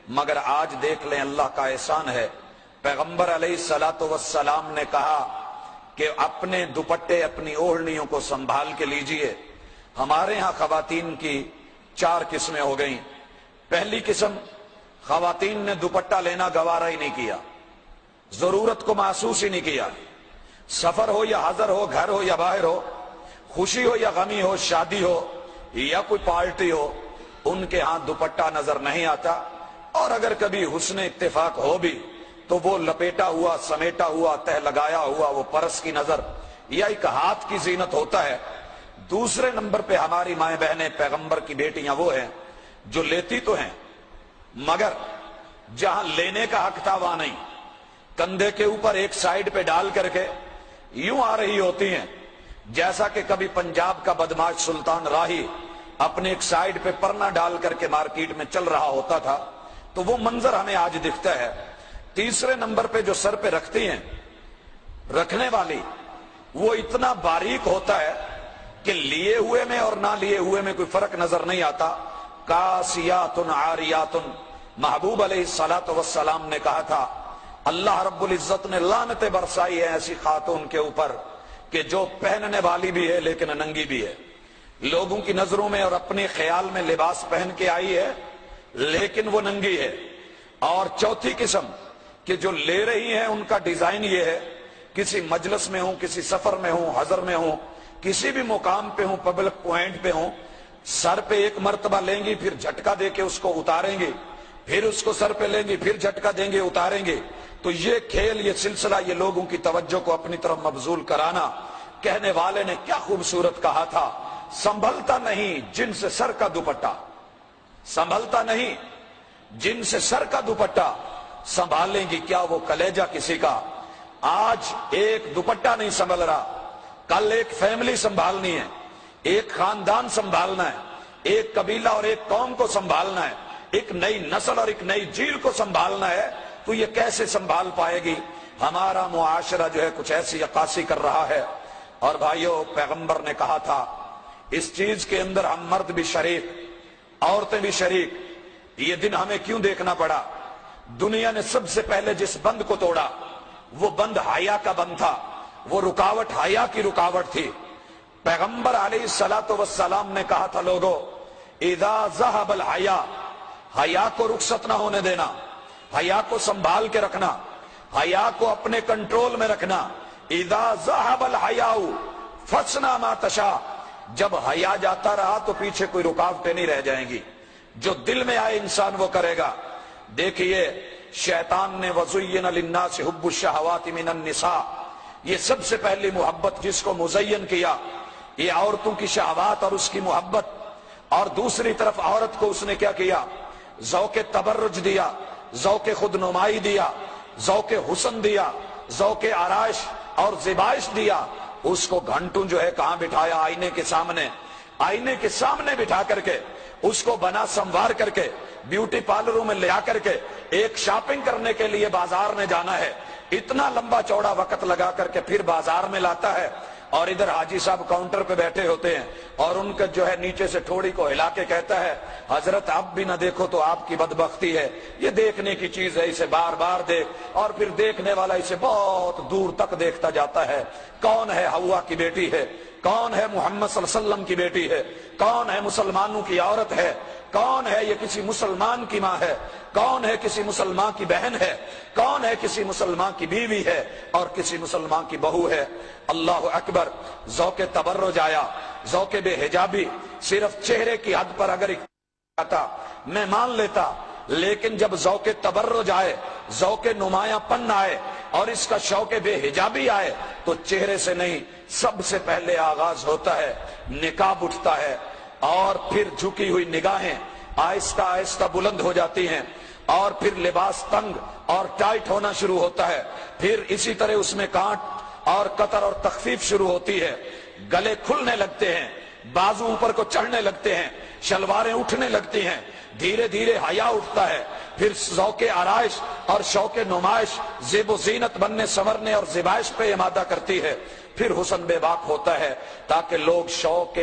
مگر آج دیکھ لیں اللہ کا احسان ہے، پیغمبر علیہ الصلوۃ والسلام نے کہا کہ اپنے دوپٹے اپنی اوڑھنیوں کو سنبھال کے لیجئے۔ ہمارے ہاں خواتین کی 4 قسمیں ہو گئیں۔ پہلی قسم، خواتین نے دوپٹہ لینا گوارا ہی نہیں کیا، ضرورت کو محسوس ہی نہیں کیا۔ سفر ہو یا حضر ہو، گھر ہو یا باہر ہو، خوشی ہو یا غمی ہو، شادی ہو یا کوئی پارٹی ہو، ان کے ہاں دوپٹہ نظر نہیں آتا، اور اگر کبھی حسن اتفاق ہو بھی تو وہ لپیٹا ہوا، سمیٹا ہوا، تہ لگایا ہوا وہ پرس کی نظر یا ایک ہاتھ کی زینت ہوتا ہے۔ دوسرے نمبر پہ ہماری مائیں بہنیں، پیغمبر کی بیٹیاں وہ ہیں جو لیتی تو ہیں مگر جہاں لینے کا حق تھا وہاں نہیں، کندھے کے اوپر ایک سائیڈ پہ ڈال کر کے یوں آ رہی ہوتی ہیں، جیسا کہ کبھی پنجاب کا بدماش سلطان راہی اپنے ایک سائیڈ پہ پرنا ڈال کر کے مارکیٹ میں چل رہا ہوتا تھا، تو وہ منظر ہمیں آج دکھتا ہے۔ تیسرے نمبر پہ جو سر پہ رکھتی ہیں، رکھنے والی، وہ اتنا باریک ہوتا ہے کہ لیے ہوئے میں اور نہ لیے ہوئے میں کوئی فرق نظر نہیں آتا۔ کاسیات عاریات، محبوب علیہ الصلوۃ والسلام نے کہا تھا اللہ رب العزت نے لعنت برسائی ہے ایسی خاتون کے اوپر کہ جو پہننے والی بھی ہے لیکن ننگی بھی ہے، لوگوں کی نظروں میں اور اپنے خیال میں لباس پہن کے آئی ہے لیکن وہ ننگی ہے۔ اور چوتھی قسم کہ جو لے رہی ہیں ان کا ڈیزائن یہ ہے، کسی مجلس میں ہوں، کسی سفر میں ہوں، حضر میں ہوں، کسی بھی مقام پہ ہوں، پبلک پوائنٹ پہ ہوں، سر پہ ایک مرتبہ لیں گی، پھر جھٹکا دے کے اس کو اتاریں گے، پھر اس کو سر پہ لیں گی، پھر جھٹکا دیں گے، اتاریں گے۔ تو یہ کھیل، یہ سلسلہ، یہ لوگوں کی توجہ کو اپنی طرف مبذول کرانا، کہنے والے نے کیا خوبصورت کہا تھا، سنبھلتا نہیں جن سے سر کا دوپٹہ، سنبھلتا نہیں جن سے سر کا دوپٹہ، سنبھالیں گی کیا وہ کلیجہ کسی کا۔ آج ایک دوپٹہ نہیں سنبھل رہا، کل ایک فیملی سنبھالنی ہے، ایک خاندان سنبھالنا ہے، ایک قبیلہ اور ایک قوم کو سنبھالنا ہے، ایک نئی نسل اور ایک نئی جیل کو سنبھالنا ہے، تو یہ کیسے سنبھال پائے گی؟ ہمارا معاشرہ جو ہے کچھ ایسی عکاسی کر رہا ہے۔ اور بھائیو، پیغمبر نے کہا تھا اس چیز کے اندر ہم مرد بھی شریک، عورتیں بھی شریک۔ یہ دن ہمیں کیوں دیکھنا پڑا؟ دنیا نے سب سے پہلے جس بند کو توڑا وہ بند حیا کا بند تھا، وہ رکاوٹ حیا کی رکاوٹ تھی۔ پیغمبر علیہ الصلوۃ والسلام نے کہا تھا لوگو اذا ذهب الحیا، حیا کو رخصت نہ ہونے دینا، حیا کو سنبھال کے رکھنا، حیا کو اپنے کنٹرول میں رکھنا۔ اذا ذهب الحیاء فاصنع ما تشاء، جب حیا جاتا رہا تو پیچھے کوئی رکاوٹیں نہیں رہ جائیں گی، جو دل میں آئے انسان وہ کرے گا۔ دیکھیے شیطان نے وَزُيِّنَ لِلنَّاسِ حُبُّ الشَّهَوَاتِ مِنَ النِّسَاءِ، یہ سب سے پہلی محبت جس کو مزین کیا، یہ عورتوں کی شہوات اور اس کی محبت۔ اور دوسری طرف عورت کو اس نے کیا کیا؟ ذوق تبرج دیا، ذوق خود نمائی دیا، ذوق حسن دیا، ذوق آرائش اور زیبائش دیا۔ اس کو گھنٹوں جو ہے کہاں بٹھایا؟ آئینے کے سامنے، آئینے کے سامنے بٹھا کر کے اس کو بنا سنوار کر کے بیوٹی پارلروں میں لے آ کر کے ایک شاپنگ کرنے کے لیے بازار میں جانا ہے، اتنا لمبا چوڑا وقت لگا کر کے پھر بازار میں لاتا ہے، اور ادھر حاجی صاحب کاؤنٹر پہ بیٹھے ہوتے ہیں اور ان کا جو ہے نیچے سے ٹھوڑی کو ہلا کے کہتا ہے حضرت اب بھی نہ دیکھو تو آپ کی بدبختی ہے، یہ دیکھنے کی چیز ہے، اسے بار بار دیکھ۔ اور پھر دیکھنے والا اسے بہت دور تک دیکھتا جاتا ہے، کون ہے؟ حوا کی بیٹی ہے، کون ہے؟ محمد صلی اللہ علیہ وسلم کی بیٹی ہے، کون ہے؟ مسلمانوں کی عورت ہے، کون ہے؟ یہ کسی مسلمان کی ماں ہے، کون ہے؟ کسی مسلمان کی بہن ہے، کون ہے؟ کسی مسلمان کی بیوی ہے اور کسی مسلمان کی بہو ہے۔ اللہ اکبر! ذوق تبرج آیا، ذوق بے حجابی صرف چہرے کی حد پر اگر آتا میں مان لیتا، لیکن جب ذوق تبرج آئے، ذوق نمایاں پن آئے اور اس کا شوق بے حجابی آئے تو چہرے سے نہیں، سب سے پہلے آغاز ہوتا ہے نقاب اٹھتا ہے، اور پھر جھکی ہوئی نگاہیں آہستہ آہستہ بلند ہو جاتی ہیں، اور پھر لباس تنگ اور ٹائٹ ہونا شروع ہوتا ہے، پھر اسی طرح اس میں کانٹ اور قطر اور تخفیف شروع ہوتی ہے، گلے کھلنے لگتے ہیں، بازو اوپر کو چڑھنے لگتے ہیں، شلواریں اٹھنے لگتی ہیں، دھیرے دھیرے حیا اٹھتا ہے، پھر ذوق آرائش اور شوق نمائش زیب و زینت بننے سنورنے اور زیبائش پہ امادہ کرتی ہے، پھر حسن بے باک ہوتا ہے تاکہ لوگ شوق